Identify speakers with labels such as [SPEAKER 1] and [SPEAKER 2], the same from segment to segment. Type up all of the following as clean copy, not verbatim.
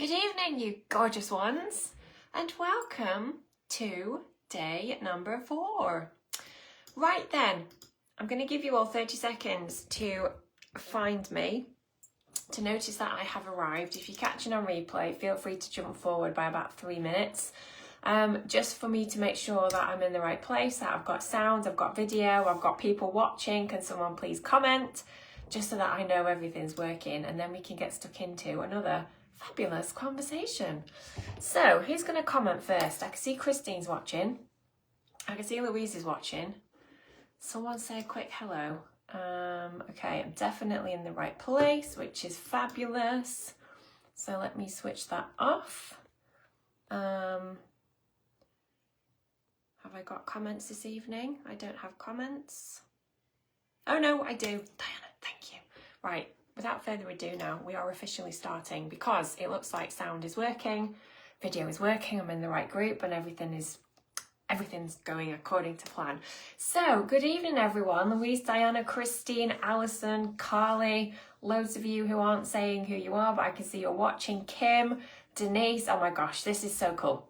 [SPEAKER 1] Good evening, you gorgeous ones, and welcome to day number 4. Right then, I'm going to give you all 30 seconds to find me, to notice that I have arrived. If you're catching on replay, feel free to jump forward by about 3 minutes, just for me to make sure that I'm in the right place, that I've got sound, I've got video, I've got people watching. Can someone please comment, just so that I know everything's working, and then we can get stuck into another fabulous conversation. So who's going to comment first? I can see Christine's watching. I can see Louise is watching. Someone say a quick hello. Okay, I'm definitely in the right place, which is fabulous. So let me switch that off. Have I got comments this evening? I don't have comments. Oh no, I do. Diana, thank you. Right. Without further ado now, we are officially starting, because it looks like sound is working, video is working, I'm in the right group, and everything's going according to plan. So, good evening everyone. Louise, Diana, Christine, Alison, Carly, loads of you who aren't saying who you are, but I can see you're watching. Kim, Denise, oh my gosh, this is so cool.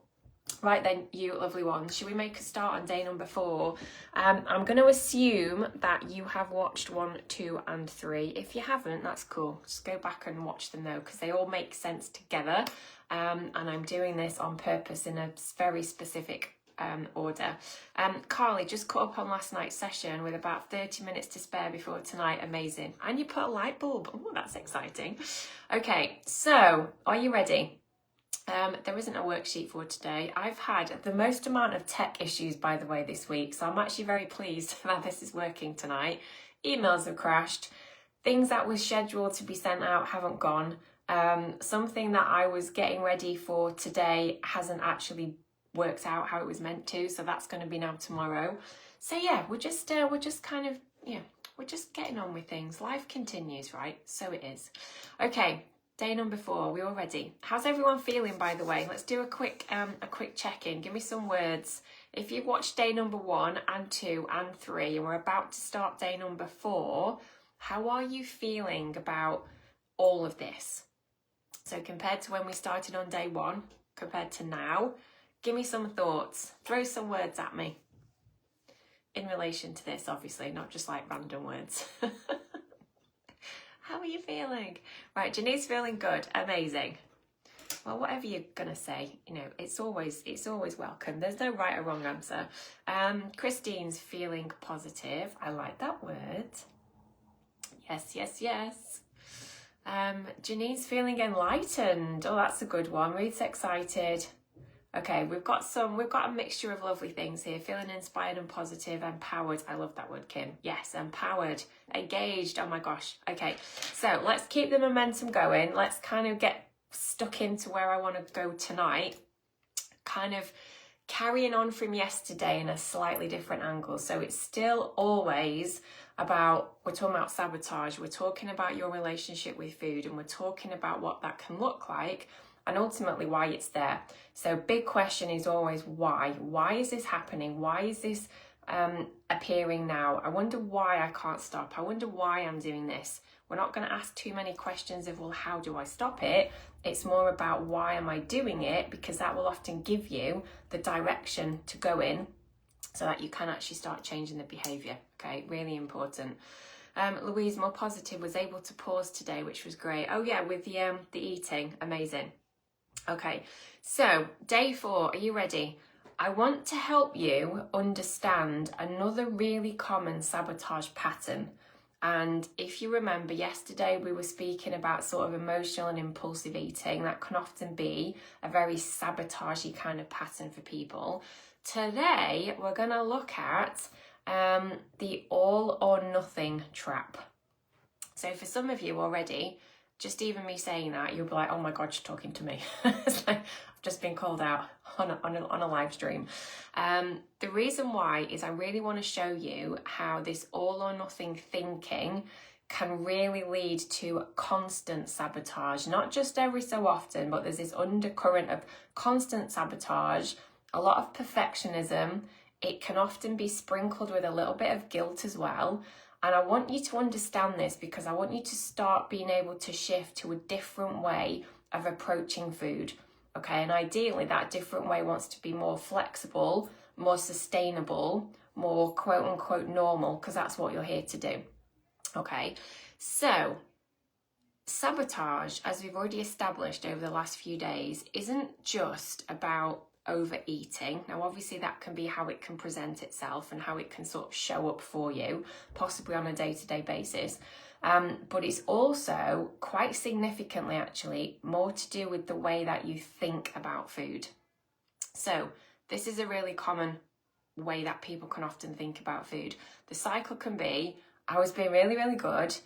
[SPEAKER 1] Right then, you lovely ones, should we make a start on day number 4? I'm going to assume that you have watched 1, 2 and 3. If you haven't, that's cool. Just go back and watch them though, because they all make sense together. And I'm doing this on purpose in a very specific order. Carly just caught up on last night's session with about 30 minutes to spare before tonight. Amazing. And you put a light bulb. Oh, that's exciting. Okay, so are you ready? There isn't a worksheet for today. I've had the most amount of tech issues, by the way, this week, so I'm actually very pleased that this is working tonight. Emails have crashed. Things that were scheduled to be sent out haven't gone. Something that I was getting ready for today hasn't actually worked out how it was meant to, so that's going to be now tomorrow. So yeah, we're just getting on with things. Life continues, right? So it is. Okay. Day number 4, we all ready? How's everyone feeling, by the way? Let's do a quick check-in. Give me some words. If you've watched day number 1 and 2 and 3, and we're about to start day number 4, how are you feeling about all of this? So compared to when we started on day 1, compared to now, give me some thoughts. Throw some words at me. In relation to this, obviously, not just like random words. How are you feeling? Right, Janine's feeling good. Amazing. Well, whatever you're gonna say, it's always welcome. There's no right or wrong answer. Christine's feeling positive. I like that word. Yes, yes, yes. Janine's feeling enlightened. Oh, that's a good one. Ruth's excited. Okay, we've got a mixture of lovely things here. Feeling inspired and positive, empowered. I love that word, Kim. Yes, empowered, engaged. Oh my gosh. Okay, so let's keep the momentum going. Let's kind of get stuck into where I want to go tonight. Kind of carrying on from yesterday in a slightly different angle. So it's still always about, we're talking about sabotage. We're talking about your relationship with food, and we're talking about what that can look like, and ultimately why it's there. So big question is always why. Why is this happening? Why is this appearing now? I wonder why I can't stop. I wonder why I'm doing this. We're not going to ask too many questions of, well, how do I stop it? It's more about why am I doing it, because that will often give you the direction to go in so that you can actually start changing the behaviour. Okay, really important. Louise, more positive, was able to pause today, which was great. Oh yeah, with the eating, amazing. Okay, so day 4, are you ready? I want to help you understand another really common sabotage pattern. And if you remember, yesterday we were speaking about sort of emotional and impulsive eating. That can often be a very sabotagey kind of pattern for people. Today, we're going to look at the all or nothing trap. So for some of you already, just even me saying that, you'll be like, oh my God, you're talking to me. It's like, I've just been called out on a live stream. The reason why is I really want to show you how this all or nothing thinking can really lead to constant sabotage, not just every so often, but there's this undercurrent of constant sabotage, a lot of perfectionism. It can often be sprinkled with a little bit of guilt as well. And I want you to understand this, because I want you to start being able to shift to a different way of approaching food. Okay, and ideally that different way wants to be more flexible, more sustainable, more quote unquote normal, because that's what you're here to do. Okay, so sabotage, as we've already established over the last few days, isn't just about overeating. Now, obviously, that can be how it can present itself and how it can sort of show up for you, possibly on a day-to-day basis. But it's also quite significantly, actually, more to do with the way that you think about food. So this is a really common way that people can often think about food. The cycle can be, I was being really, really good,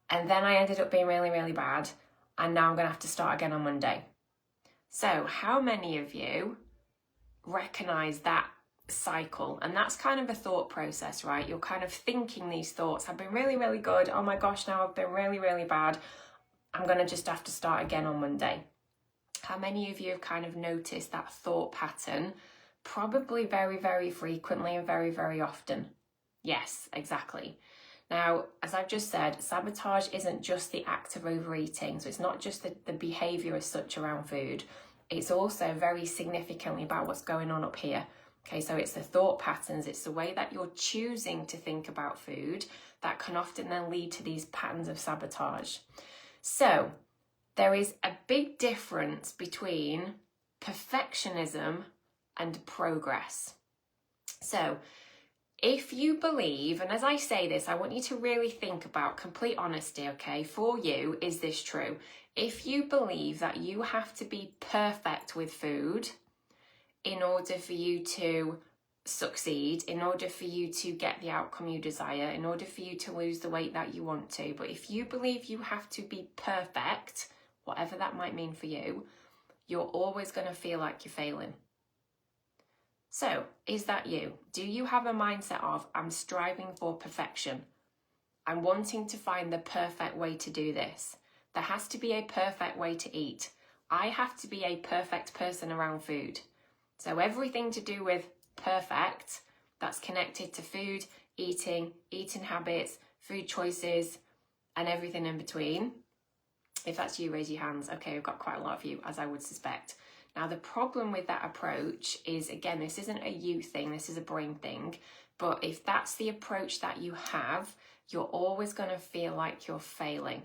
[SPEAKER 1] and then I ended up being really, really bad, and now I'm going to have to start again on Monday. So how many of you recognize that cycle? And that's kind of a thought process, right? You're kind of thinking these thoughts. I've been really, really good. Oh my gosh, now I've been really, really bad. I'm going to just have to start again on Monday. How many of you have kind of noticed that thought pattern? Probably very, very frequently and very, very often. Yes, exactly. Now, as I've just said, sabotage isn't just the act of overeating. So it's not just the behavior as such around food. It's also very significantly about what's going on up here. Okay, so it's the thought patterns, it's the way that you're choosing to think about food that can often then lead to these patterns of sabotage. So there is a big difference between perfectionism and progress. So if you believe, and as I say this, I want you to really think about complete honesty, okay? For you, is this true? If you believe that you have to be perfect with food in order for you to succeed, in order for you to get the outcome you desire, in order for you to lose the weight that you want to, but if you believe you have to be perfect, whatever that might mean for you, you're always going to feel like you're failing. So, is that you? Do you have a mindset of, I'm striving for perfection? I'm wanting to find the perfect way to do this. There has to be a perfect way to eat. I have to be a perfect person around food. So everything to do with perfect, that's connected to food, eating habits, food choices, and everything in between. If that's you, raise your hands. Okay, we've got quite a lot of you, as I would suspect. Now, the problem with that approach is, again, this isn't a you thing, this is a brain thing. But if that's the approach that you have, you're always going to feel like you're failing.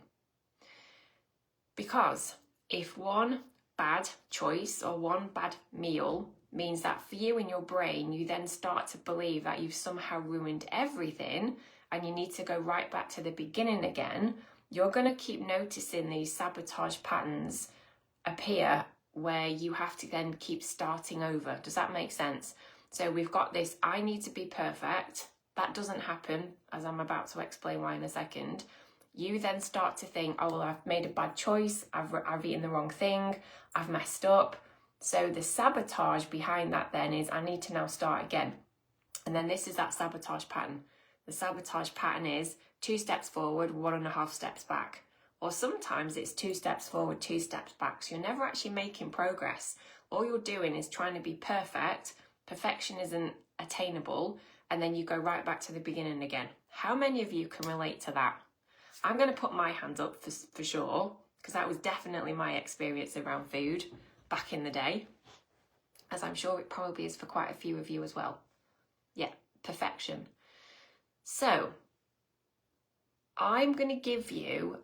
[SPEAKER 1] Because if one bad choice or one bad meal means that for you in your brain, you then start to believe that you've somehow ruined everything and you need to go right back to the beginning again, you're going to keep noticing these sabotage patterns appear where you have to then keep starting over. Does that make sense? So we've got this, I need to be perfect. That doesn't happen, as I'm about to explain why in a second. You then start to think, oh, well, I've made a bad choice. I've eaten the wrong thing. I've messed up. So the sabotage behind that then is, I need to now start again. And then this is that sabotage pattern. The sabotage pattern is 2 steps forward, 1.5 steps back. Or sometimes it's 2 steps forward, 2 steps back. So you're never actually making progress. All you're doing is trying to be perfect. Perfection isn't attainable. And then you go right back to the beginning again. How many of you can relate to that? I'm going to put my hand up for sure, because that was definitely my experience around food back in the day, as I'm sure it probably is for quite a few of you as well. Yeah, perfection. So I'm going to give you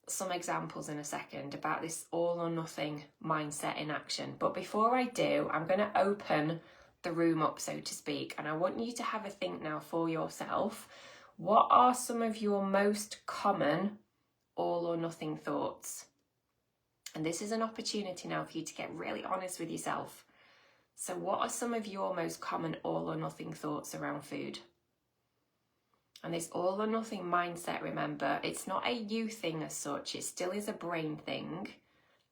[SPEAKER 1] some examples in a second about this all or nothing mindset in action. But before I do, I'm going to open the room up, so to speak, and I want you to have a think now for yourself. What are some of your most common all or nothing thoughts? And this is an opportunity now for you to get really honest with yourself. So what are some of your most common all or nothing thoughts around food? And this all or nothing mindset, remember, it's not a you thing as such, it still is a brain thing.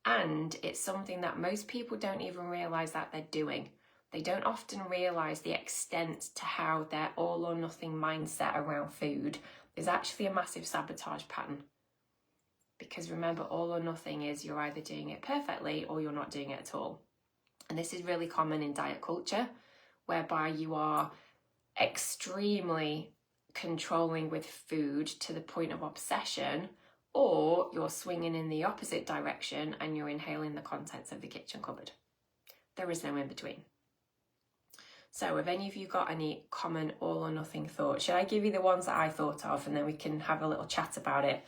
[SPEAKER 1] And it's something that most people don't even realise that they're doing. They don't often realise the extent to how their all or nothing mindset around food is actually a massive sabotage pattern. Because remember, all or nothing is you're either doing it perfectly or you're not doing it at all. And this is really common in diet culture, whereby you are extremely controlling with food to the point of obsession, or you're swinging in the opposite direction and you're inhaling the contents of the kitchen cupboard. There is no in between. So have any of you got any common all or nothing thoughts? Should I give you the ones that I thought of and then we can have a little chat about it?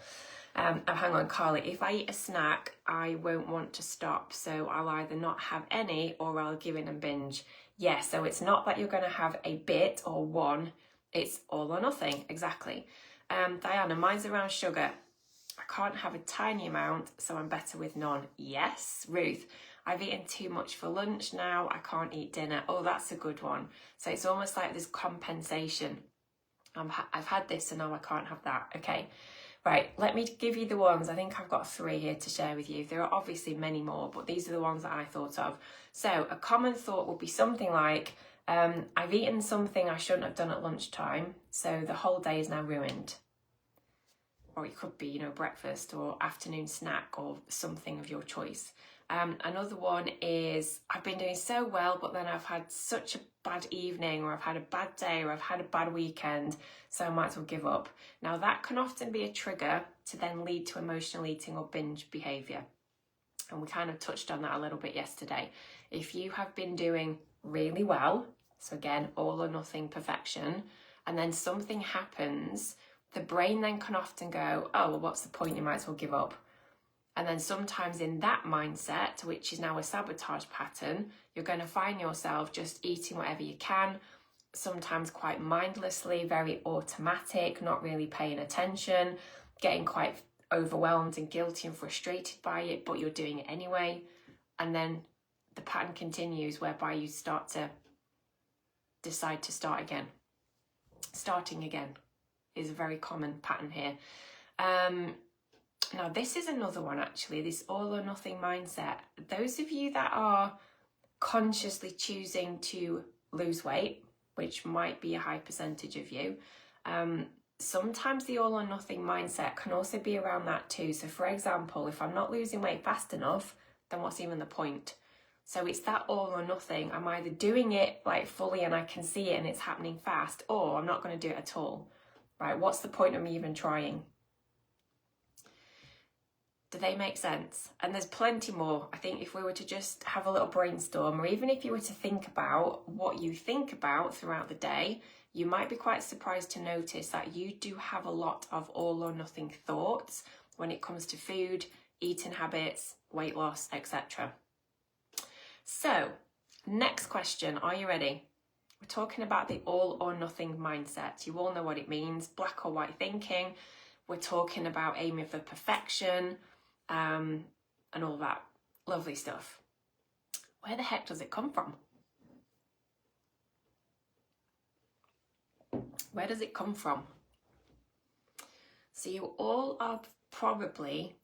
[SPEAKER 1] Hang on, Carly. If I eat a snack, I won't want to stop. So I'll either not have any or I'll give in and binge. Yeah, so it's not that you're going to have a bit or one. It's all or nothing. Exactly. Diana, mine's around sugar. I can't have a tiny amount, so I'm better with none. Yes. Ruth, I've eaten too much for lunch now. I can't eat dinner. Oh, that's a good one. So it's almost like there's compensation. I've had this, so now I can't have that. Okay. Right, let me give you the ones. I think I've got 3 here to share with you. There are obviously many more, but these are the ones that I thought of. So a common thought would be something like, I've eaten something I shouldn't have done at lunchtime, so the whole day is now ruined. Or it could be, breakfast or afternoon snack or something of your choice. Another one is, I've been doing so well, but then I've had such a bad evening, or I've had a bad day, or I've had a bad weekend, so I might as well give up. Now that can often be a trigger to then lead to emotional eating or binge behaviour. And we kind of touched on that a little bit yesterday. If you have been doing really well, so again, all or nothing perfection, and then something happens, the brain then can often go, oh, well, what's the point? You might as well give up. And then sometimes in that mindset, which is now a sabotage pattern, you're going to find yourself just eating whatever you can, sometimes quite mindlessly, very automatic, not really paying attention, getting quite overwhelmed and guilty and frustrated by it, but you're doing it anyway. And then the pattern continues whereby you start to decide to start again. Starting again is a very common pattern here. Now, this is another one, actually, this all or nothing mindset. Those of you that are consciously choosing to lose weight, which might be a high percentage of you, sometimes the all or nothing mindset can also be around that too. So, for example, if I'm not losing weight fast enough, then what's even the point? So it's that all or nothing. I'm either doing it like fully and I can see it and it's happening fast, or I'm not going to do it at all, right? What's the point of me even trying? Do they make sense? And there's plenty more. I think if we were to just have a little brainstorm, or even if you were to think about what you think about throughout the day, you might be quite surprised to notice that you do have a lot of all or nothing thoughts when it comes to food, eating habits, weight loss, etc. So, next question. Are you ready? We're talking about the all or nothing mindset. You all know what it means, black or white thinking. We're talking about aiming for perfection, and all that lovely stuff. Where the heck does it come from? Where does it come from? So you all are probably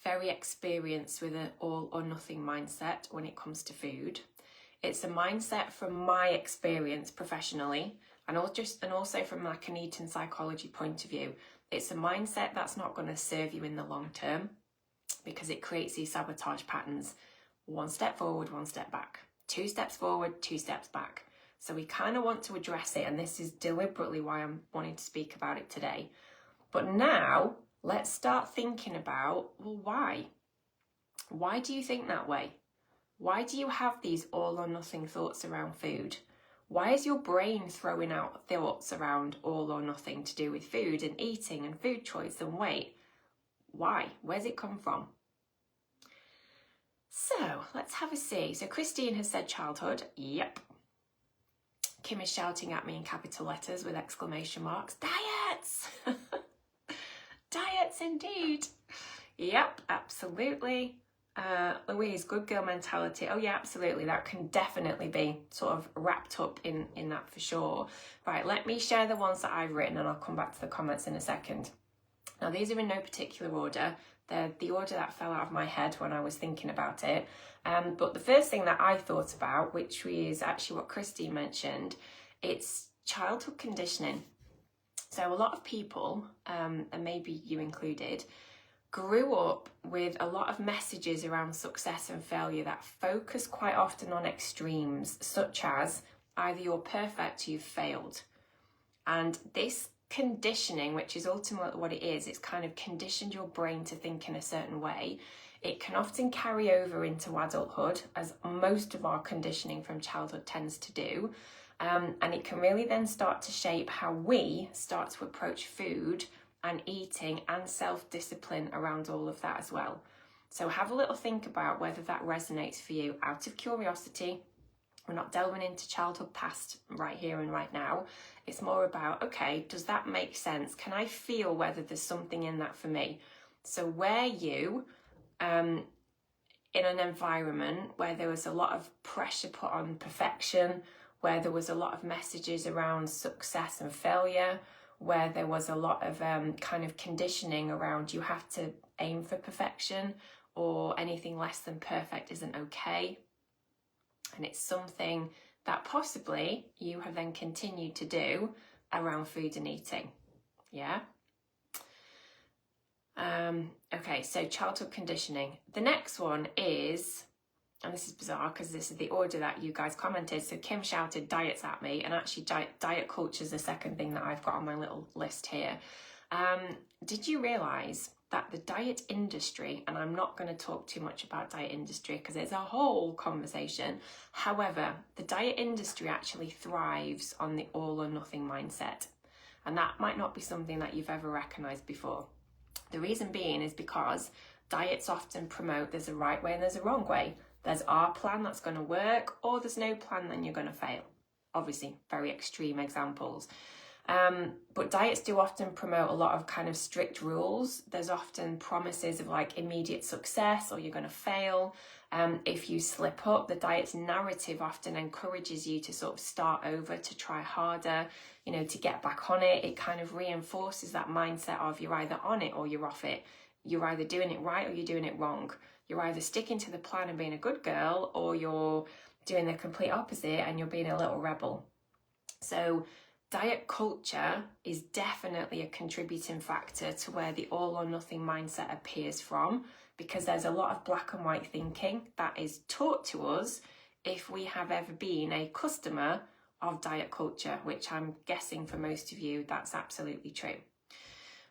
[SPEAKER 1] very experienced with an all or nothing mindset when it comes to food. It's a mindset from my experience professionally, and also from like an eating psychology point of view. It's a mindset that's not going to serve you in the long term, because it creates these sabotage patterns. 1 step forward, 1 step back. 2 steps forward, 2 steps back. So we kind of want to address it, and this is deliberately why I'm wanting to speak about it today. But now, let's start thinking about, well, why? Why do you think that way? Why do you have these all or nothing thoughts around food? Why is your brain throwing out thoughts around all or nothing to do with food and eating and food choice and weight? Why? Where's it come from? So let's have a see. So Christine has said childhood. Yep. Kim is shouting at me in capital letters with exclamation marks. Diets! Diets indeed. Yep, absolutely. Louise, good girl mentality. Oh yeah, absolutely. That can definitely be sort of wrapped up in that for sure. Right, let me share the ones that I've written and I'll come back to the comments in a second. Now, these are in no particular order. They're the order that fell out of my head when I was thinking about it. But the first thing that I thought about, which is actually what Christine mentioned, it's childhood conditioning. So a lot of people, and maybe you included, grew up with a lot of messages around success and failure that focus quite often on extremes, such as either you're perfect or you've failed. And this conditioning, which is ultimately what it is, it's kind of conditioned your brain to think in a certain way. It can often carry over into adulthood, as most of our conditioning from childhood tends to do. And it can really then start to shape how we start to approach food and eating and self-discipline around all of that as well. So have a little think about whether that resonates for you out of curiosity. We're not delving into childhood past right here and right now. It's more about, okay, does that make sense? Can I feel whether there's something in that for me? So were you in an environment where there was a lot of pressure put on perfection, where there was a lot of messages around success and failure, where there was a lot of kind of conditioning around you have to aim for perfection or anything less than perfect isn't okay. And it's something that possibly you have then continued to do around food and eating. Yeah? Okay, so childhood conditioning. The next one is, and this is bizarre because this is the order that you guys commented. So Kim shouted diets at me, and actually diet culture is the second thing that I've got on my little list here. Did you realise that the diet industry, and I'm not going to talk too much about diet industry because it's a whole conversation. However, the diet industry actually thrives on the all or nothing mindset. And that might not be something that you've ever recognised before. The reason being is because diets often promote there's a right way and there's a wrong way. There's our plan that's going to work, or there's no plan, then you're going to fail. Obviously, very extreme examples. But diets do often promote a lot of kind of strict rules. There's often promises of like immediate success, or you're going to fail. If you slip up, the diet's narrative often encourages you to sort of start over, to try harder, you know, to get back on it. It kind of reinforces that mindset of you're either on it or you're off it. You're either doing it right or you're doing it wrong. You're either sticking to the plan and being a good girl, or you're doing the complete opposite and you're being a little rebel. So diet culture is definitely a contributing factor to where the all or nothing mindset appears from, because there's a lot of black and white thinking that is taught to us if we have ever been a customer of diet culture, which I'm guessing for most of you, that's absolutely true.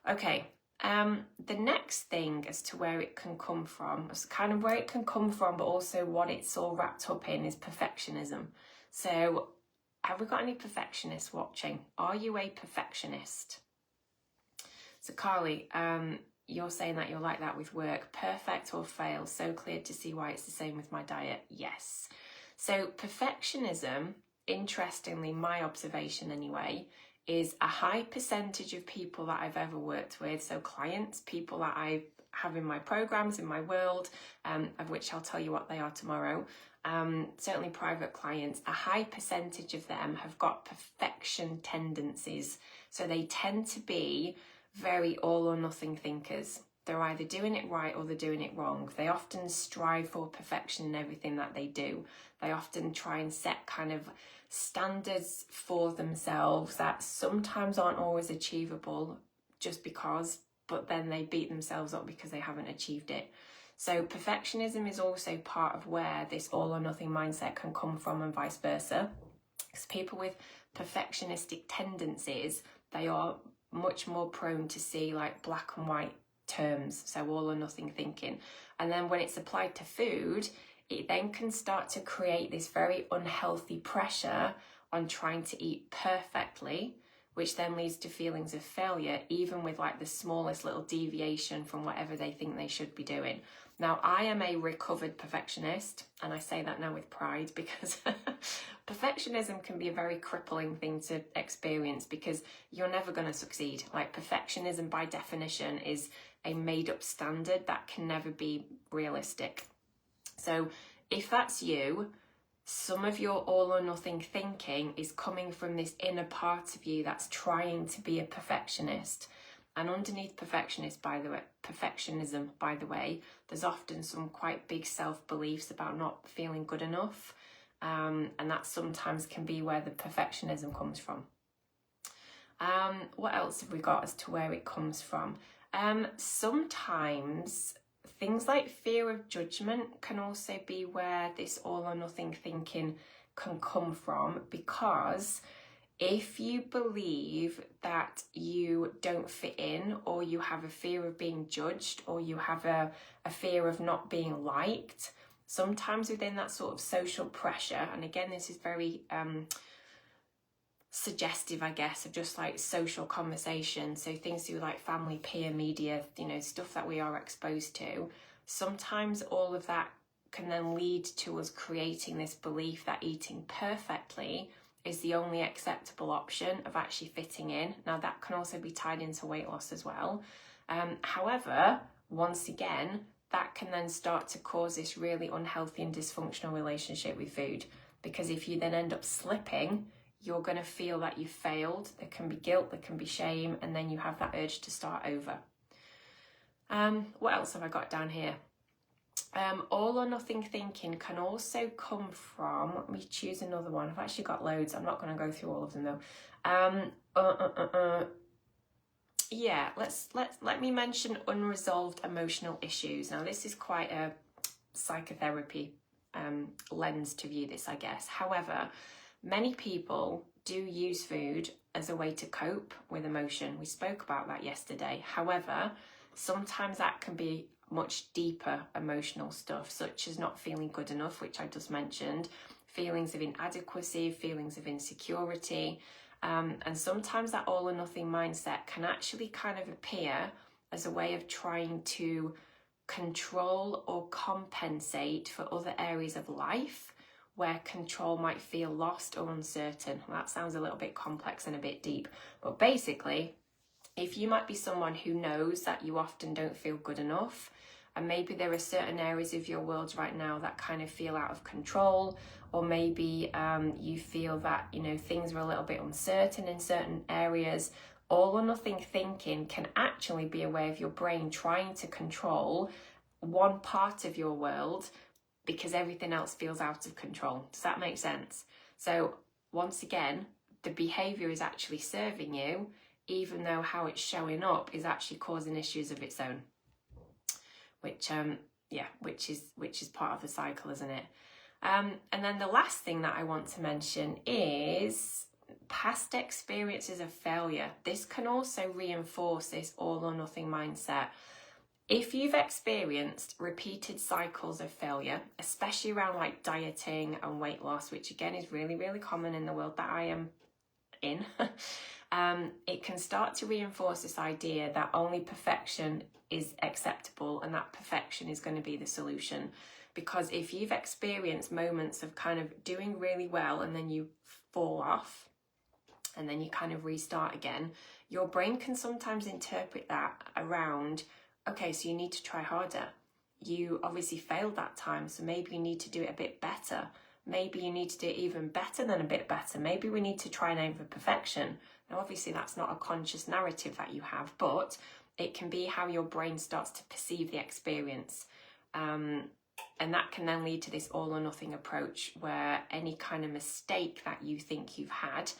[SPEAKER 1] Okay. The next thing as to where it can come from, kind of where it can come from, but also what it's all wrapped up in, is perfectionism. So have we got any perfectionists watching? Are you a perfectionist? So Carly, you're saying that you're like that with work. Perfect or fail. So clear to see why it's the same with my diet. Yes. So perfectionism, interestingly, my observation anyway, is a high percentage of people that I've ever worked with. So clients, people that I have in my programs, in my world, of which I'll tell you what they are tomorrow. Certainly private clients, a high percentage of them have got perfection tendencies. So they tend to be very all or nothing thinkers. They're either doing it right or they're doing it wrong. They often strive for perfection in everything that they do. They often try and set kind of standards for themselves that sometimes aren't always achievable just because, but then they beat themselves up because they haven't achieved it. So perfectionism is also part of where this all or nothing mindset can come from, and vice versa. Because people with perfectionistic tendencies, they are much more prone to see like black and white terms, so all or nothing thinking. And then when it's applied to food, it then can start to create this very unhealthy pressure on trying to eat perfectly, which then leads to feelings of failure, even with like the smallest little deviation from whatever they think they should be doing. Now, I am a recovered perfectionist, and I say that now with pride, because perfectionism can be a very crippling thing to experience, because you're never going to succeed. Like, perfectionism by definition is a made-up standard that can never be realistic. So if that's you, some of your all or nothing thinking is coming from this inner part of you that's trying to be a perfectionist. And underneath perfectionism, by the way, there's often some quite big self-beliefs about not feeling good enough. And that sometimes can be where the perfectionism comes from. What else have we got as to where it comes from? Sometimes things like fear of judgment can also be where this all or nothing thinking can come from, because If you believe that you don't fit in, or you have a fear of being judged, or you have a fear of not being liked, sometimes within that sort of social pressure, and again, this is very suggestive, I guess, of just like social conversation, so things through like family, peer, media, stuff that we are exposed to, sometimes all of that can then lead to us creating this belief that eating perfectly is the only acceptable option of actually fitting in. Now, that can also be tied into weight loss as well. However, once again, that can then start to cause this really unhealthy and dysfunctional relationship with food, because if you then end up slipping, you're going to feel that you failed. There can be guilt, there can be shame, and then you have that urge to start over. What else have I got down here? All or nothing thinking can also come from, let me choose another one. I've actually got loads. I'm not going to go through all of them though. Yeah, let me mention unresolved emotional issues. Now, this is quite a psychotherapy lens to view this, I guess. However, many people do use food as a way to cope with emotion. We spoke about that yesterday. However, sometimes that can be much deeper emotional stuff, such as not feeling good enough, which I just mentioned, feelings of inadequacy, feelings of insecurity, and sometimes that all or nothing mindset can actually kind of appear as a way of trying to control or compensate for other areas of life where control might feel lost or uncertain. Well, that sounds a little bit complex and a bit deep, but basically, if you might be someone who knows that you often don't feel good enough, and maybe there are certain areas of your world right now that kind of feel out of control, or maybe you feel that things are a little bit uncertain in certain areas, all or nothing thinking can actually be a way of your brain trying to control one part of your world because everything else feels out of control. Does that make sense? So once again, the behavior is actually serving you, even though how it's showing up is actually causing issues of its own, which is part of the cycle, isn't it? And then the last thing that I want to mention is past experiences of failure. This can also reinforce this all or nothing mindset. If you've experienced repeated cycles of failure, especially around like dieting and weight loss, which again is really, really common in the world that I am in, it can start to reinforce this idea that only perfection is acceptable and that perfection is going to be the solution. Because if you've experienced moments of kind of doing really well and then you fall off and then you kind of restart again, your brain can sometimes interpret that around, okay, so you need to try harder. You obviously failed that time, so maybe you need to do it a bit better. Maybe you need to do it even better than a bit better. Maybe we need to try and aim for perfection. Now, obviously, that's not a conscious narrative that you have, but it can be how your brain starts to perceive the experience. And that can then lead to this all or nothing approach where any kind of mistake that you think you've had,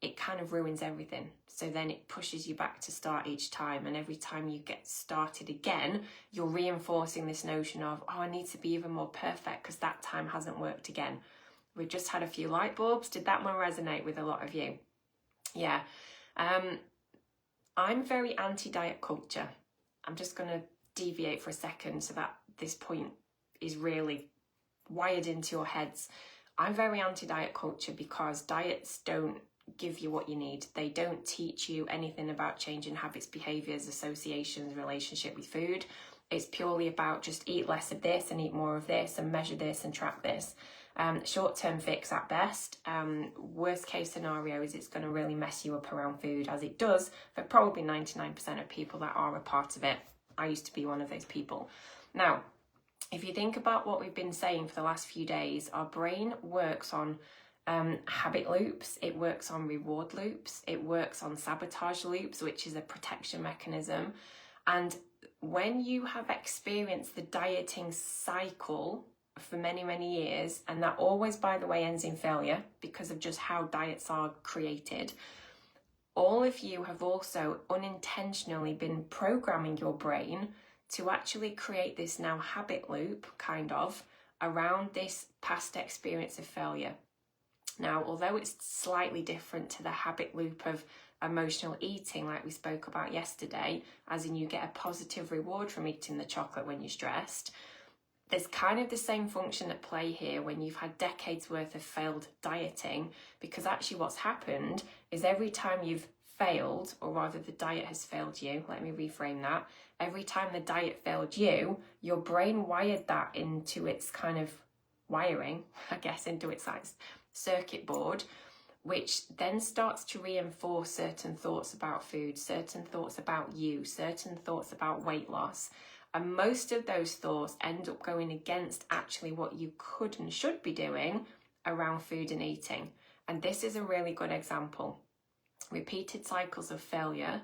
[SPEAKER 1] it kind of ruins everything. So then it pushes you back to start each time. And every time you get started again, you're reinforcing this notion of, oh, I need to be even more perfect because that time hasn't worked again. We've just had a few light bulbs. Did that one resonate with a lot of you? Yeah. I'm very anti-diet culture. I'm just going to deviate for a second so that this point is really wired into your heads. I'm very anti-diet culture because diets don't give you what you need. They don't teach you anything about changing habits, behaviors, associations, relationship with food. It's purely about just eat less of this and eat more of this and measure this and track this. Short-term fix at best. Worst case scenario is it's going to really mess you up around food, as it does for probably 99% of people that are a part of it. I used to be one of those people. Now, if you think about what we've been saying for the last few days, our brain works on habit loops, it works on reward loops, it works on sabotage loops, which is a protection mechanism. And when you have experienced the dieting cycle for many, many years, and that always, by the way, ends in failure because of just how diets are created, all of you have also unintentionally been programming your brain to actually create this now habit loop, kind of, around this past experience of failure. Now, although it's slightly different to the habit loop of emotional eating like we spoke about yesterday, as in you get a positive reward from eating the chocolate when you're stressed, there's kind of the same function at play here when you've had decades worth of failed dieting, because actually what's happened is every time you've failed, or rather the diet has failed you, let me reframe that, every time the diet failed you, your brain wired that into its kind of wiring, I guess, into its like circuit board, which then starts to reinforce certain thoughts about food, certain thoughts about you, certain thoughts about weight loss. And most of those thoughts end up going against actually what you could and should be doing around food and eating. And this is a really good example. Repeated cycles of failure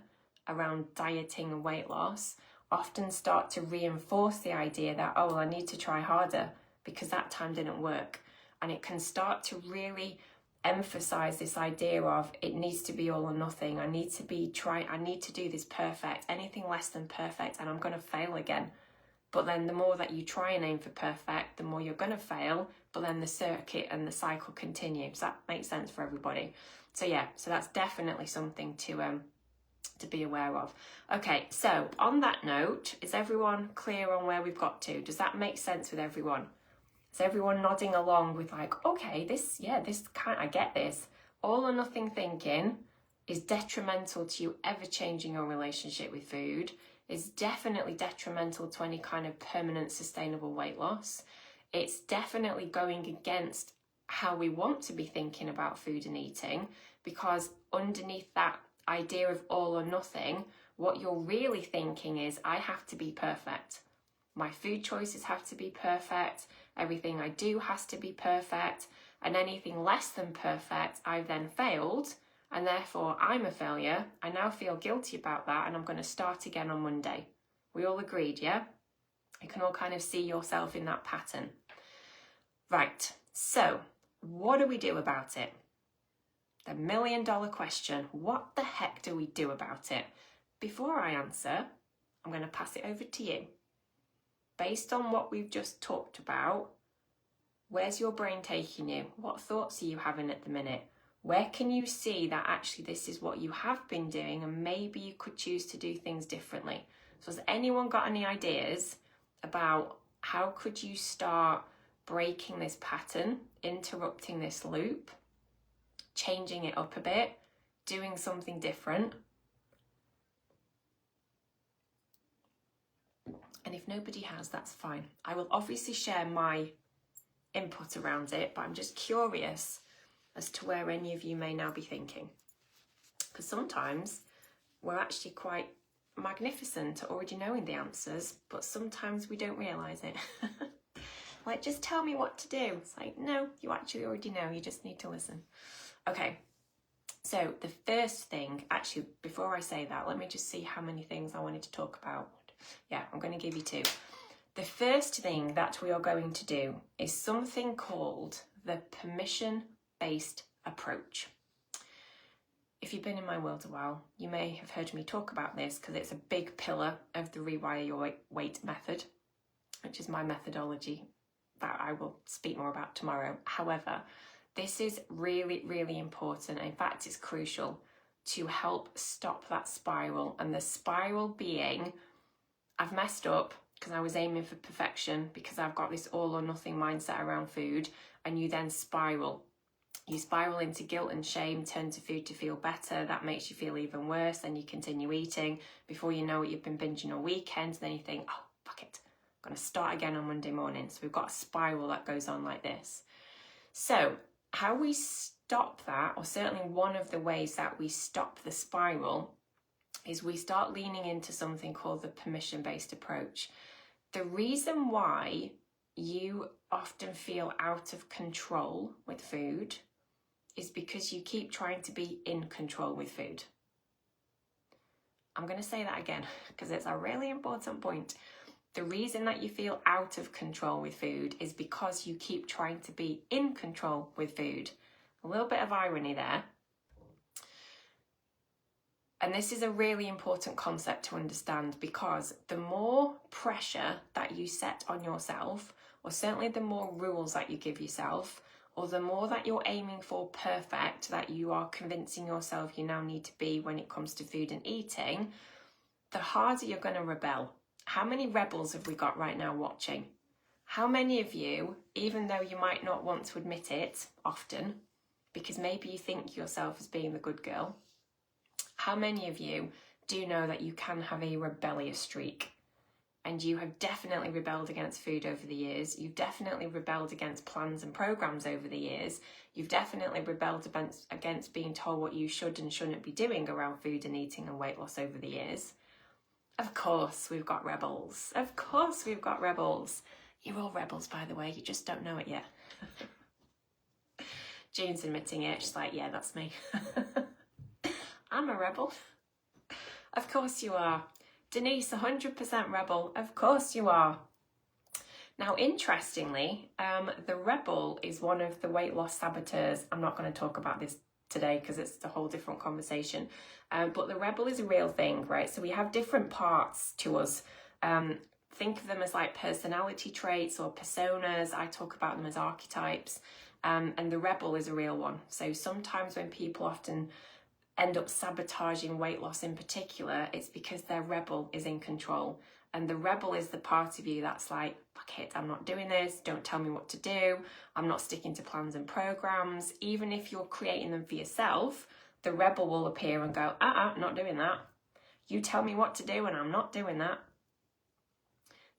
[SPEAKER 1] around dieting and weight loss often start to reinforce the idea that, oh, well, I need to try harder because that time didn't work. And it can start to really emphasize this idea of it needs to be all or nothing. I need to do this perfect. Anything less than perfect and I'm going to fail again. But then the more that you try and aim for perfect, the more you're going to fail, but then the circuit and the cycle continues. That makes sense for everybody. So yeah, so that's definitely something to be aware of. Okay, so on that note, is everyone clear on where we've got to? Does that make sense with everyone? Is everyone nodding along with like, okay, I get this. All or nothing thinking is detrimental to you ever changing your relationship with food, is definitely detrimental to any kind of permanent sustainable weight loss. It's definitely going against how we want to be thinking about food and eating, because underneath that idea of all or nothing, what you're really thinking is, I have to be perfect. My food choices have to be perfect. Everything I do has to be perfect. And anything less than perfect, I've then failed. And therefore, I'm a failure. I now feel guilty about that. And I'm going to start again on Monday. We all agreed, yeah? You can all kind of see yourself in that pattern. Right. So what do we do about it? The $1 million question. What the heck do we do about it? Before I answer, I'm going to pass it over to you. Based on what we've just talked about, where's your brain taking you? What thoughts are you having at the minute? Where can you see that actually this is what you have been doing and maybe you could choose to do things differently? So has anyone got any ideas about how could you start breaking this pattern, interrupting this loop, changing it up a bit, doing something different? And if nobody has, that's fine. I will obviously share my input around it, but I'm just curious as to where any of you may now be thinking. Because sometimes we're actually quite magnificent at already knowing the answers, but sometimes we don't realise it. Like, just tell me what to do. It's like, no, you actually already know, you just need to listen. Okay, so the first thing, actually, before I say that, let me just see how many things I wanted to talk about. Yeah, I'm going to give you two. The first thing that we are going to do is something called the permission-based approach. If you've been in my world a while, you may have heard me talk about this because it's a big pillar of the Rewire Your Weight method, which is my methodology that I will speak more about tomorrow. However, this is really, really important. In fact, it's crucial to help stop that spiral. And the spiral being, I've messed up because I was aiming for perfection, because I've got this all or nothing mindset around food, and you then spiral. You spiral into guilt and shame, turn to food to feel better. That makes you feel even worse. Then you continue eating. Before you know it, you've been binging all weekend. Then you think, oh, fuck it, I'm going to start again on Monday morning. So we've got a spiral that goes on like this. So how we stop that, or certainly one of the ways that we stop the spiral, is we start leaning into something called the permission-based approach. The reason why you often feel out of control with food is because you keep trying to be in control with food. I'm going to say that again because it's a really important point. The reason that you feel out of control with food is because you keep trying to be in control with food. A little bit of irony there. And this is a really important concept to understand, because the more pressure that you set on yourself, or certainly the more rules that you give yourself, or the more that you're aiming for perfect, that you are convincing yourself you now need to be when it comes to food and eating, the harder you're going to rebel. How many rebels have we got right now watching? How many of you, even though you might not want to admit it often, because maybe you think yourself as being the good girl, how many of you do know that you can have a rebellious streak? And you have definitely rebelled against food over the years. You've definitely rebelled against plans and programs over the years. You've definitely rebelled against being told what you should and shouldn't be doing around food and eating and weight loss over the years. Of course we've got rebels. Of course we've got rebels. You're all rebels, by the way. You just don't know it yet. Jean's admitting it. She's like, yeah, that's me. I'm a rebel. Of course you are. Denise, 100% rebel. Of course you are. Now, interestingly, the rebel is one of the weight loss saboteurs. I'm not going to talk about this today because it's a whole different conversation. But the rebel is a real thing, right? So we have different parts to us. Think of them as like personality traits or personas. I talk about them as archetypes. And the rebel is a real one. So sometimes when people often end up sabotaging weight loss in particular, it's because their rebel is in control. And the rebel is the part of you that's like, fuck it, I'm not doing this, don't tell me what to do, I'm not sticking to plans and programs. Even if you're creating them for yourself, the rebel will appear and go, not doing that. You tell me what to do and I'm not doing that.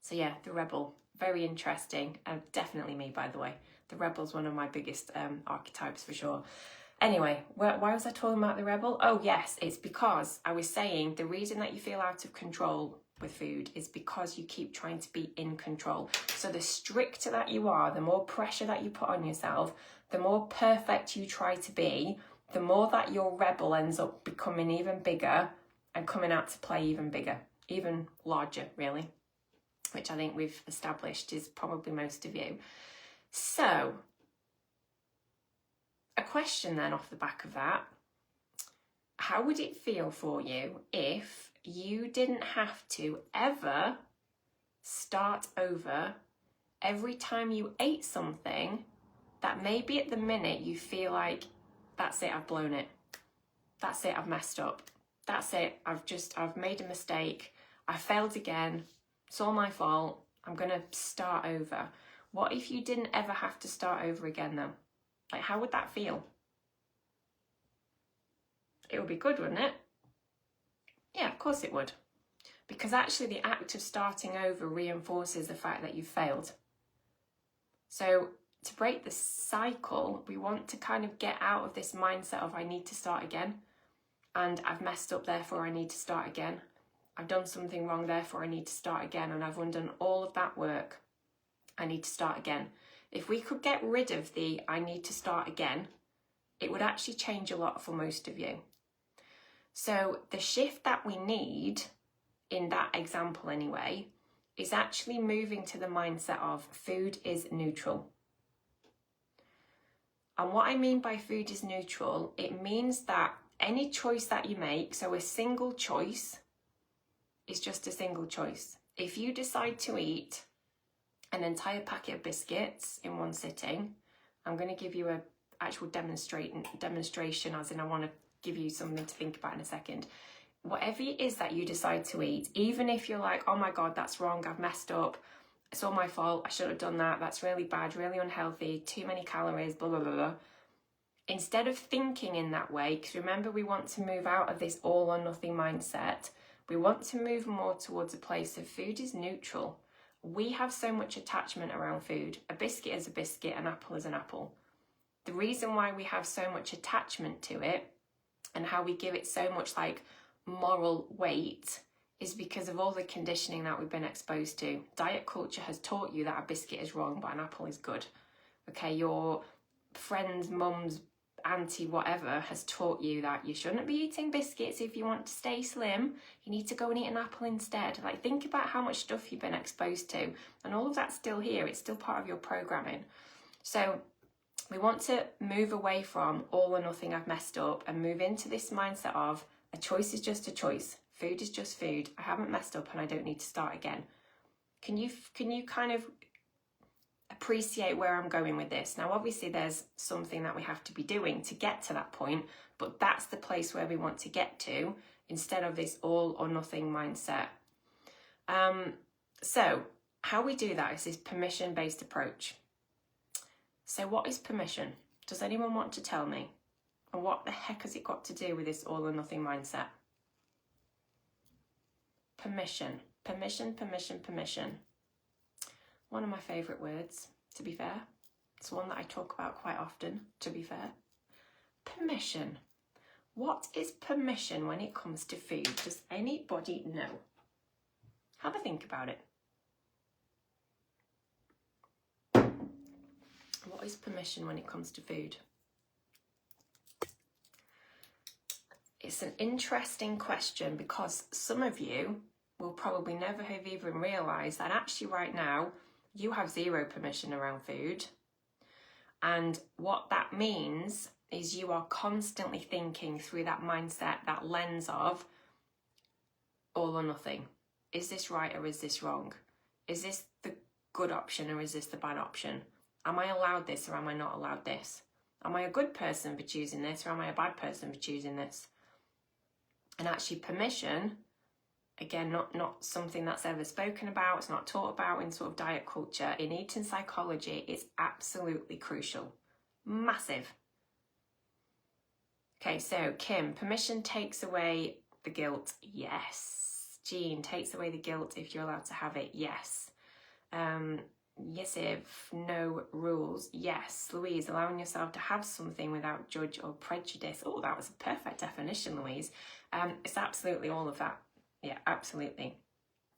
[SPEAKER 1] So yeah, the rebel, very interesting. Definitely me, by the way. The rebel's one of my biggest archetypes for sure. Anyway, why was I talking about the rebel? Oh yes, it's because I was saying the reason that you feel out of control with food is because you keep trying to be in control. So the stricter that you are, the more pressure that you put on yourself, the more perfect you try to be, the more that your rebel ends up becoming even bigger and coming out to play even bigger, even larger really, which I think we've established is probably most of you. So, a question then off the back of that, how would it feel for you if you didn't have to ever start over every time you ate something that maybe at the minute you feel like, that's it, I've blown it, that's it, I've messed up, that's it, I've made a mistake, I failed again, it's all my fault, I'm gonna start over. What if you didn't ever have to start over again though? Like, how would that feel? It would be good, wouldn't it? Yeah, of course it would. Because actually the act of starting over reinforces the fact that you've failed. So to break the cycle, we want to kind of get out of this mindset of I need to start again, and I've messed up, therefore I need to start again. I've done something wrong, therefore I need to start again, and I've undone all of that work. I need to start again. If we could get rid of the I need to start again, it would actually change a lot for most of you. So the shift that we need, in that example anyway, is actually moving to the mindset of food is neutral. And what I mean by food is neutral, it means that any choice that you make, so a single choice, is just a single choice. If you decide to eat an entire packet of biscuits in one sitting, I'm going to give you a actual demonstration, as in I want to give you something to think about in a second. Whatever it is that you decide to eat, even if you're like, oh my God, that's wrong, I've messed up, it's all my fault, I should have done that, that's really bad, really unhealthy, too many calories, blah, blah, blah, blah. Instead of thinking in that way, because remember, we want to move out of this all or nothing mindset, we want to move more towards a place of food is neutral. We have so much attachment around food. A biscuit is a biscuit, an apple is an apple. The reason why we have so much attachment to it and how we give it so much like moral weight is because of all the conditioning that we've been exposed to. Diet culture has taught you that a biscuit is wrong, but an apple is good. Okay, your friend's mum's auntie whatever has taught you that you shouldn't be eating biscuits if you want to stay slim, you need to go and eat an apple instead. Like, think about how much stuff you've been exposed to, and all of that's still here, it's still part of your programming. So we want to move away from all or nothing, I've messed up, and move into this mindset of a choice is just a choice, food is just food, I haven't messed up and I don't need to start again. Can you kind of appreciate where I'm going with this. Now, obviously, there's something that we have to be doing to get to that point, but that's the place where we want to get to instead of this all or nothing mindset. So how we do that is this permission-based approach. So what is permission? Does anyone want to tell me? And what the heck has it got to do with this all or nothing mindset? Permission, permission, permission, permission. One of my favourite words, to be fair. It's one that I talk about quite often, to be fair. Permission. What is permission when it comes to food? Does anybody know? Have a think about it. What is permission when it comes to food? It's an interesting question because some of you will probably never have even realised that actually right now you have zero permission around food. And what that means is you are constantly thinking through that mindset, that lens of all or nothing. Is this right or is this wrong? Is this the good option or is this the bad option? Am I allowed this or am I not allowed this? Am I a good person for choosing this or am I a bad person for choosing this? And actually permission, again, not something that's ever spoken about, it's not taught about in sort of diet culture. In eating psychology, it's absolutely crucial. Massive. Okay, so Kim, permission takes away the guilt. Yes. Jean, takes away the guilt if you're allowed to have it. Yes. Yes, if no rules. Yes. Louise, allowing yourself to have something without judge or prejudice. Oh, that was a perfect definition, Louise. It's absolutely all of that. Yeah, absolutely.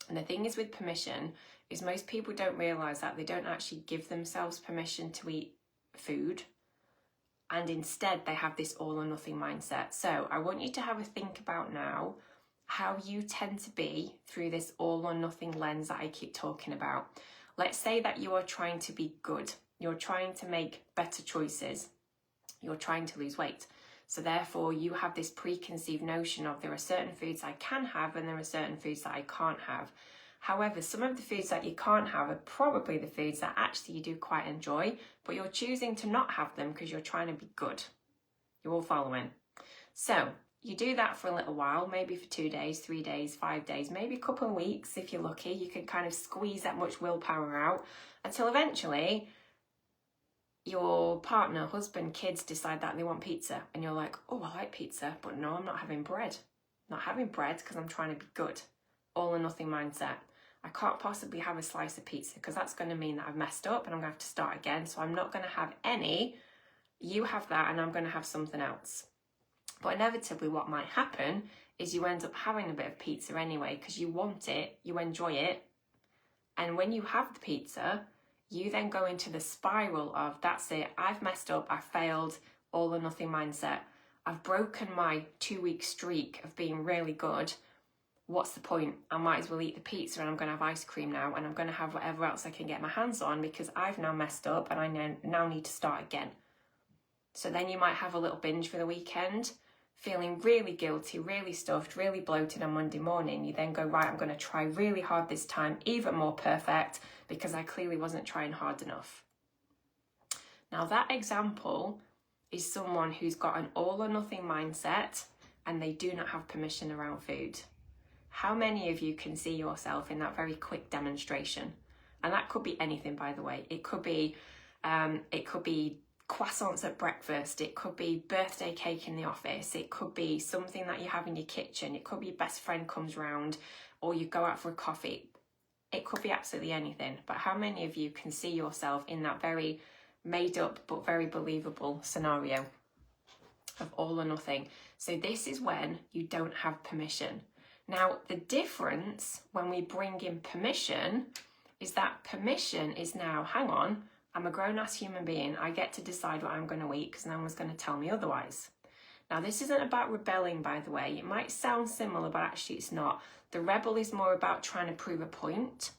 [SPEAKER 1] And the thing is with permission is most people don't realise that they don't actually give themselves permission to eat food. And instead they have this all or nothing mindset. So I want you to have a think about now how you tend to be through this all or nothing lens that I keep talking about. Let's say that you are trying to be good. You're trying to make better choices. You're trying to lose weight. So therefore you have this preconceived notion of there are certain foods I can have and there are certain foods that I can't have. However, some of the foods that you can't have are probably the foods that actually you do quite enjoy, but you're choosing to not have them because you're trying to be good. You're all following. So you do that for a little while, maybe for 2 days, 3 days, 5 days, maybe a couple of weeks if you're lucky. You can kind of squeeze that much willpower out until eventually your partner, husband, kids decide that they want pizza and you're like, oh, I like pizza, but no, I'm not having bread. I'm not having bread because I'm trying to be good. All or nothing mindset. I can't possibly have a slice of pizza because that's going to mean that I've messed up and I'm going to have to start again. So I'm not going to have any. You have that and I'm going to have something else. But inevitably what might happen is you end up having a bit of pizza anyway because you want it, you enjoy it. And when you have the pizza, you then go into the spiral of that's it, I've messed up, I've failed, all or nothing mindset. I've broken my 2-week streak of being really good. What's the point? I might as well eat the pizza and I'm going to have ice cream now and I'm going to have whatever else I can get my hands on because I've now messed up and I now need to start again. So then you might have a little binge for the weekend, feeling really guilty, really stuffed, really bloated on Monday morning. You then go, right, I'm going to try really hard this time, even more perfect, because I clearly wasn't trying hard enough. Now that example is someone who's got an all or nothing mindset and they do not have permission around food. How many of you can see yourself in that very quick demonstration? And that could be anything, by the way. It could be croissants at breakfast. It could be birthday cake in the office. It could be something that you have in your kitchen. It could be your best friend comes round or you go out for a coffee. It could be absolutely anything. But how many of you can see yourself in that very made up but very believable scenario of all or nothing? So this is when you don't have permission. Now, the difference when we bring in permission is that permission is now, hang on, I'm a grown-ass human being. I get to decide what I'm going to eat because no one's going to tell me otherwise. Now, this isn't about rebelling, by the way. It might sound similar, but actually it's not. The rebel is more about trying to prove a point.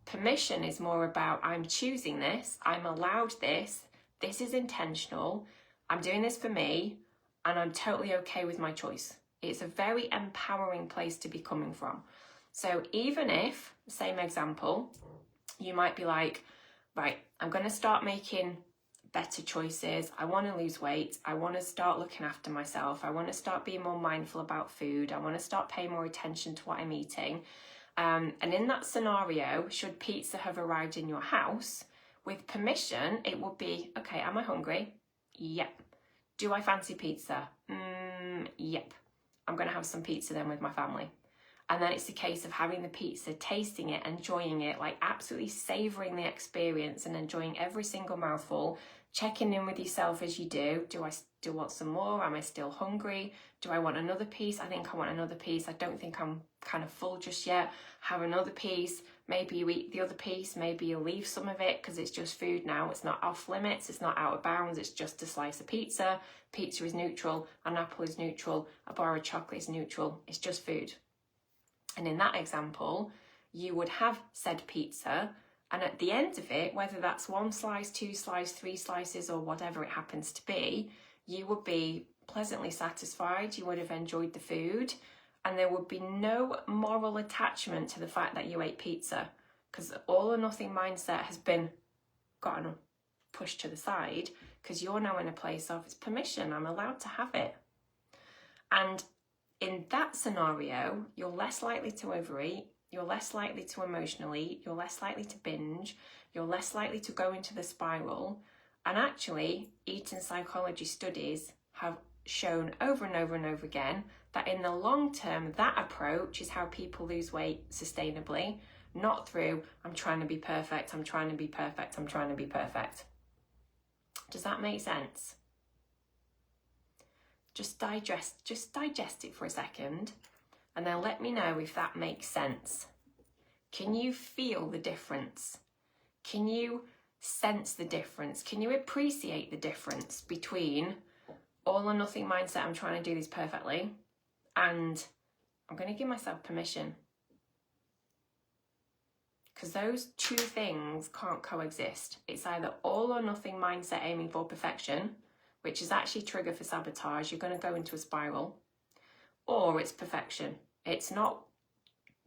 [SPEAKER 1] Permission is more about I'm choosing this, I'm allowed this is intentional, I'm doing this for me, and I'm totally okay with my choice. It's a very empowering place to be coming from. So even if, same example, you might be like, right, I'm going to start making better choices. I want to lose weight. I want to start looking after myself. I want to start being more mindful about food. I want to start paying more attention to what I'm eating. And in that scenario, should pizza have arrived in your house, with permission, it would be, okay, am I hungry? Yep. Do I fancy pizza? Yep. I'm going to have some pizza then with my family. And then it's a case of having the pizza, tasting it, enjoying it, like absolutely savouring the experience and enjoying every single mouthful, checking in with yourself as you do. Do I still want some more? Am I still hungry? Do I want another piece? I think I want another piece. I don't think I'm kind of full just yet. Have another piece. Maybe you eat the other piece. Maybe you'll leave some of it because it's just food now. It's not off limits. It's not out of bounds. It's just a slice of pizza. Pizza is neutral. An apple is neutral. A bar of chocolate is neutral. It's just food. And in that example, you would have said pizza, and at the end of it, whether that's 1 slice, 2 slices, 3 slices, or whatever it happens to be, you would be pleasantly satisfied, you would have enjoyed the food, and there would be no moral attachment to the fact that you ate pizza, because the all or nothing mindset has been gotten pushed to the side, because you're now in a place of, it's permission, I'm allowed to have it. And in that scenario, you're less likely to overeat, you're less likely to emotionally eat, you're less likely to binge, you're less likely to go into the spiral. And actually, eating psychology studies have shown over and over and over again that in the long term, that approach is how people lose weight sustainably, not through, I'm trying to be perfect, I'm trying to be perfect, I'm trying to be perfect. Does that make sense? Just digest it for a second, and then let me know if that makes sense. Can you feel the difference? Can you sense the difference? Can you appreciate the difference between all or nothing mindset, I'm trying to do this perfectly, and I'm going to give myself permission? Because those two things can't coexist. It's either all or nothing mindset aiming for perfection, which is actually trigger for sabotage, you're going to go into a spiral, or it's perfection. It's not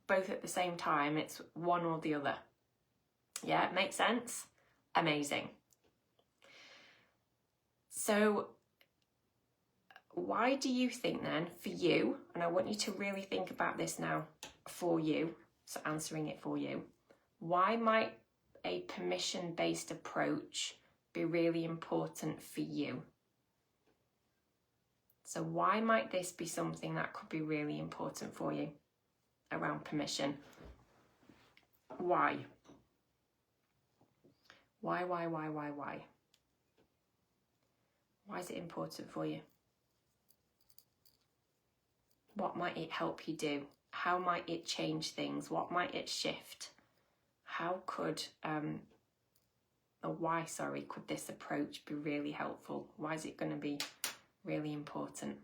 [SPEAKER 1] both at the same time, it's one or the other. Yeah, it makes sense? Amazing. So why do you think then, for you, and I want you to really think about this now for you, so answering it for you, why might a permission-based approach be really important for you? So why might this be something that could be really important for you around permission? Why? Why? Why is it important for you? What might it help you do? How might it change things? What might it shift? How could, could this approach be really helpful? Why is it going to be really important?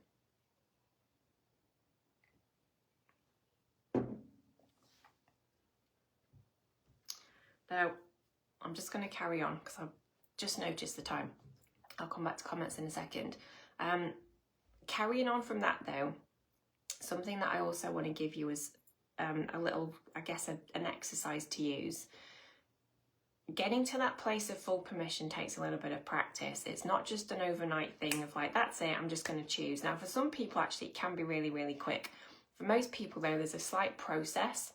[SPEAKER 1] Now, I'm just going to carry on because I've just noticed the time. I'll come back to comments in a second. Carrying on from that though, something that I also want to give you is a little, I guess, an exercise to use. Getting to that place of full permission takes a little bit of practice. It's not just an overnight thing of like, that's it, I'm just going to choose. Now, for some people, actually, it can be really, really quick. For most people, though, there's a slight process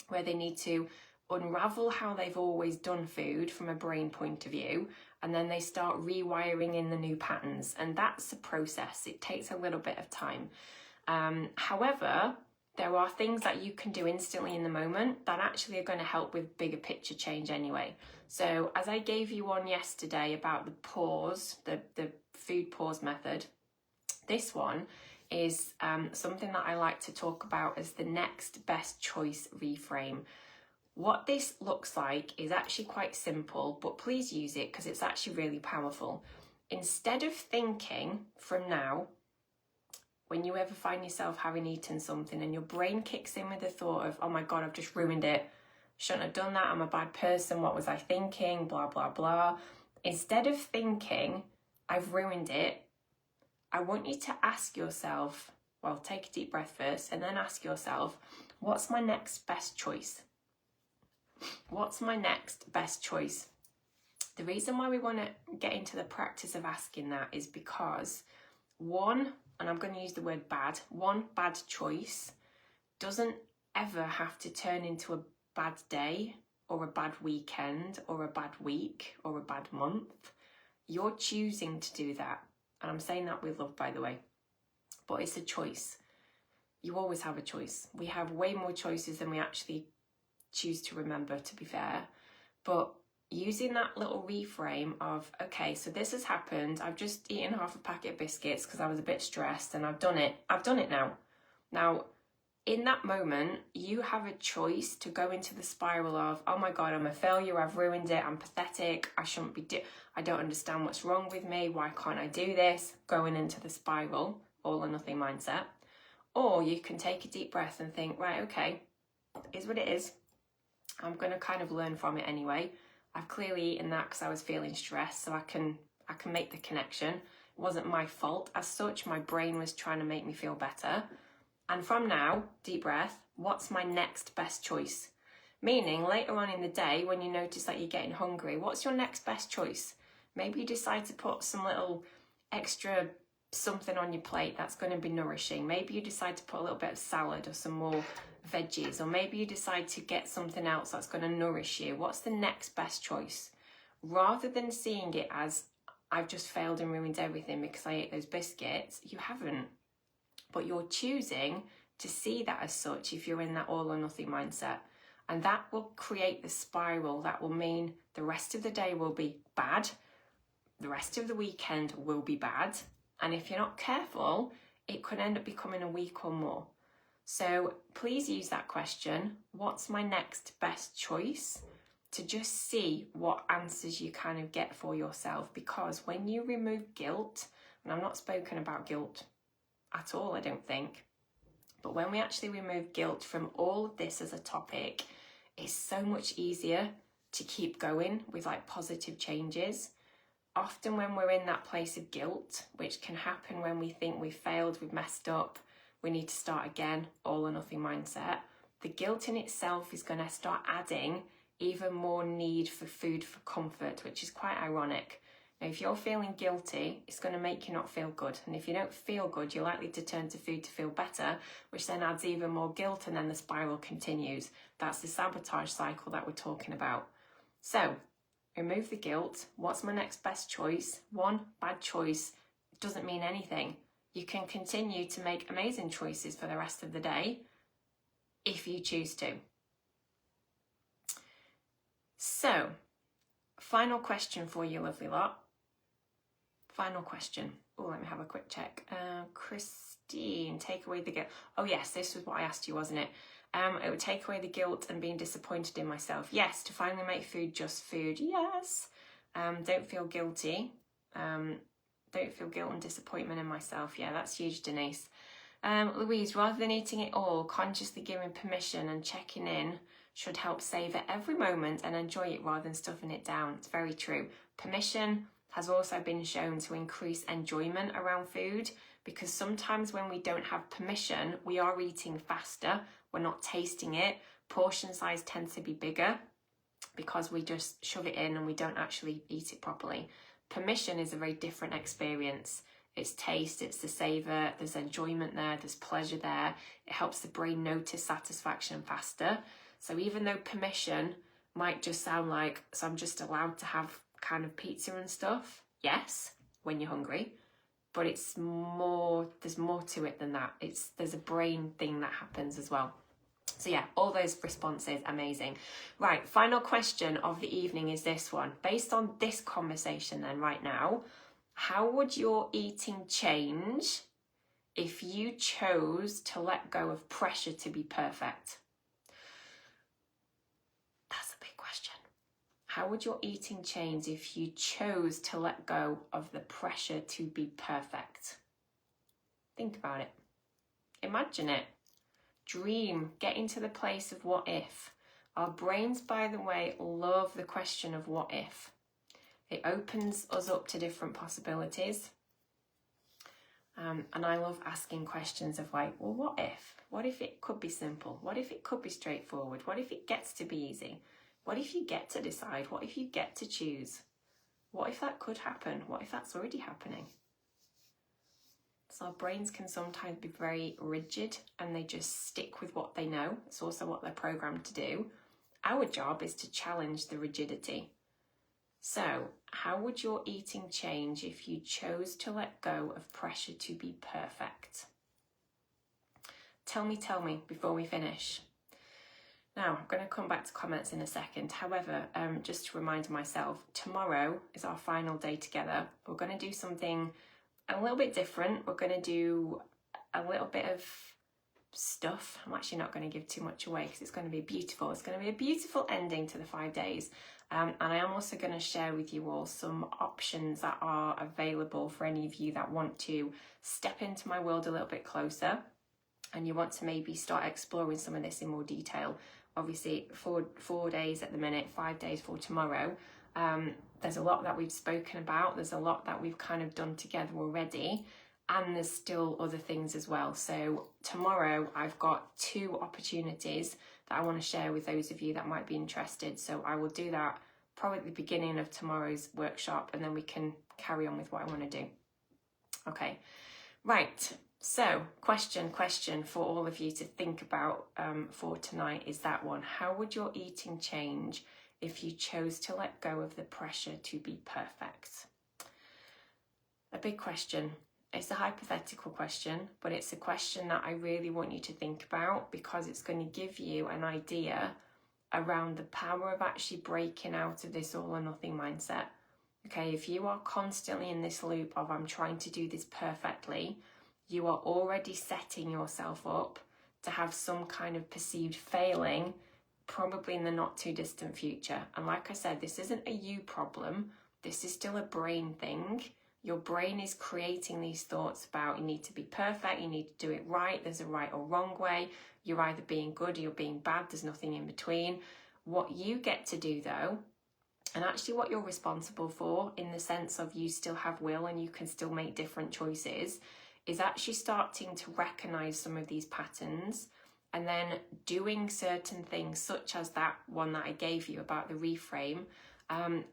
[SPEAKER 1] where they need to unravel how they've always done food from a brain point of view, and then they start rewiring in the new patterns. And that's a process. It takes a little bit of time. However, there are things that you can do instantly in the moment that actually are going to help with bigger picture change anyway. So as I gave you one yesterday about the pause, the food pause method, this one is something that I like to talk about as the next best choice reframe. What this looks like is actually quite simple, but please use it because it's actually really powerful. Instead of thinking from now, when you ever find yourself having eaten something and your brain kicks in with the thought of, oh my God, I've just ruined it. Shouldn't have done that. I'm a bad person. What was I thinking? Blah, blah, blah. Instead of thinking, I've ruined it, I want you to ask yourself, well, take a deep breath first and then ask yourself, what's my next best choice? What's my next best choice? The reason why we want to get into the practice of asking that is because one, and I'm going to use the word bad, one bad choice doesn't ever have to turn into a bad day or a bad weekend or a bad week or a bad month. You're choosing to do that. And I'm saying that with love, by the way. But it's a choice. You always have a choice. We have way more choices than we actually choose to remember, to be fair. But using that little reframe of, okay, so this has happened. I've just eaten half a packet of biscuits because I was a bit stressed and I've done it. I've done it now. Now, in that moment, you have a choice to go into the spiral of, oh my God, I'm a failure. I've ruined it. I'm pathetic. I shouldn't be I don't understand what's wrong with me. Why can't I do this? Going into the spiral, all or nothing mindset. Or you can take a deep breath and think, right, okay, it is what it is. I'm going to kind of learn from it anyway. I've clearly eaten that because I was feeling stressed, so I can make the connection. It wasn't my fault as such. My brain was trying to make me feel better. And from now, deep breath, what's my next best choice? Meaning later on in the day, when you notice that you're getting hungry, what's your next best choice? Maybe you decide to put some little extra something on your plate that's going to be nourishing. Maybe you decide to put a little bit of salad or some more veggies, or maybe you decide to get something else that's going to nourish you. What's the next best choice? Rather than seeing it as, I've just failed and ruined everything because I ate those biscuits, you haven't. But you're choosing to see that as such if you're in that all or nothing mindset. And that will create the spiral. That will mean the rest of the day will be bad. The rest of the weekend will be bad. And if you're not careful, it could end up becoming a week or more. So please use that question, what's my next best choice? To just see what answers you kind of get for yourself. Because when you remove guilt, and I'm not spoken about guilt at all, I don't think, but when we actually remove guilt from all of this as a topic, it's so much easier to keep going with like positive changes. Often when we're in that place of guilt, which can happen when we think we've failed, we've messed up, we need to start again, all or nothing mindset, the guilt in itself is going to start adding even more need for food for comfort, which is quite ironic. Now, if you're feeling guilty, it's going to make you not feel good. And if you don't feel good, you're likely to turn to food to feel better, which then adds even more guilt, and then the spiral continues. That's the sabotage cycle that we're talking about. So, remove the guilt. What's my next best choice? One bad choice doesn't mean anything. You can continue to make amazing choices for the rest of the day if you choose to. So, final question for you, lovely lot. Final question. Oh, let me have a quick check. Christine, take away the guilt. Oh yes, this was what I asked you, wasn't it? It would take away the guilt and being disappointed in myself. Yes, to finally make food just food. Yes. Don't feel guilty. Don't feel guilt and disappointment in myself. Yeah, that's huge, Denise. Louise, rather than eating it all, consciously giving permission and checking in should help savor every moment and enjoy it rather than stuffing it down. It's very true. Permission has also been shown to increase enjoyment around food, because sometimes when we don't have permission, we are eating faster, we're not tasting it, portion size tends to be bigger because we just shove it in and we don't actually eat it properly. Permission is a very different experience. It's taste, it's the savour, there's enjoyment there, there's pleasure there. It helps the brain notice satisfaction faster. So even though permission might just sound like, so I'm just allowed to have kind of pizza and stuff, yes, when you're hungry, but it's more, there's more to it than that. There's a brain thing that happens as well. So yeah, all those responses, amazing. Right, final question of the evening is this one. Based on this conversation then right now, how would your eating change if you chose to let go of pressure to be perfect? That's a big question. How would your eating change if you chose to let go of the pressure to be perfect? Think about it. Imagine it. Dream. Get into the place of what if. Our brains, by the way, love the question of what if. It opens us up to different possibilities. And I love asking questions of like, well, what if? What if it could be simple? What if it could be straightforward? What if it gets to be easy? What if you get to decide? What if you get to choose? What if that could happen? What if that's already happening? So our brains can sometimes be very rigid and they just stick with what they know. It's also what they're programmed to do. Our job is to challenge the rigidity. So how would your eating change if you chose to let go of pressure to be perfect? Tell me before we finish. Now, I'm going to come back to comments in a second. However, just to remind myself, tomorrow is our final day together. We're going to do something a little bit different. We're going to do a little bit of stuff. I'm actually not going to give too much away because it's going to be beautiful. It's going to be a beautiful ending to the 5 days. And I am also going to share with you all some options that are available for any of you that want to step into my world a little bit closer and you want to maybe start exploring some of this in more detail. Obviously, 4 days at the minute, 5 days for tomorrow. There's a lot that we've spoken about. There's a lot that we've kind of done together already. And there's still other things as well. So tomorrow I've got 2 opportunities that I want to share with those of you that might be interested. So I will do that probably at the beginning of tomorrow's workshop, and then we can carry on with what I want to do. Okay, right. So question for all of you to think about for tonight is that one. How would your eating change if you chose to let go of the pressure to be perfect? A big question. It's a hypothetical question, but it's a question that I really want you to think about because it's going to give you an idea around the power of actually breaking out of this all or nothing mindset. Okay, if you are constantly in this loop of I'm trying to do this perfectly, you are already setting yourself up to have some kind of perceived failing, probably in the not too distant future. And like I said, this isn't a you problem. This is still a brain thing. Your brain is creating these thoughts about you need to be perfect, you need to do it right, there's a right or wrong way, you're either being good or you're being bad, there's nothing in between. What you get to do though, and actually what you're responsible for in the sense of you still have will and you can still make different choices, is actually starting to recognize some of these patterns and then doing certain things such as that one that I gave you about the reframe,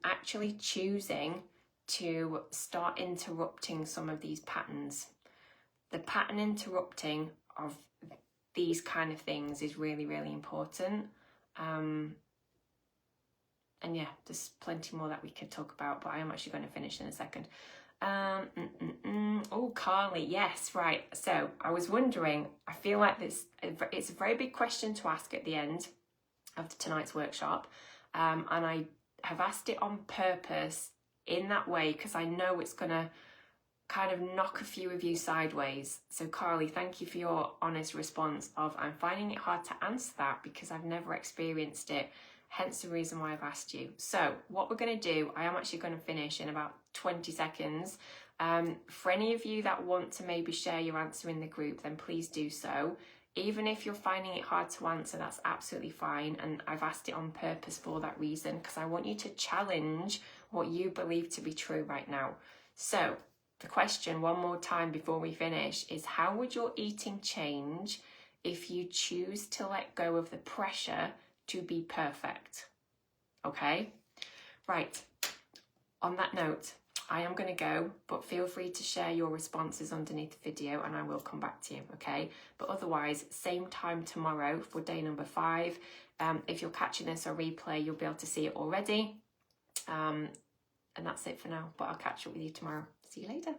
[SPEAKER 1] actually choosing to start interrupting some of these patterns. The pattern interrupting of these kind of things is really, really important. And yeah, there's plenty more that we could talk about, but I am actually going to finish in a second. Oh, Carly, yes, right. So I was wondering, I feel like it's a very big question to ask at the end of tonight's workshop. And I have asked it on purpose in that way because I know it's going to kind of knock a few of you sideways. So Carly, thank you for your honest response of I'm finding it hard to answer that because I've never experienced it, hence the reason why I've asked you. So what we're going to do, I am actually going to finish in about 20 seconds. For any of you that want to maybe share your answer in the group, then please do so. Even if you're finding it hard to answer, that's absolutely fine. And I've asked it on purpose for that reason, because I want you to challenge what you believe to be true right now. So the question one more time before we finish is, how would your eating change if you choose to let go of the pressure to be perfect? Okay, right. On that note, I am going to go, but feel free to share your responses underneath the video and I will come back to you, okay? But otherwise, same time tomorrow for day number 5. If you're catching this on replay, you'll be able to see it already. And that's it for now, but I'll catch up with you tomorrow. See you later.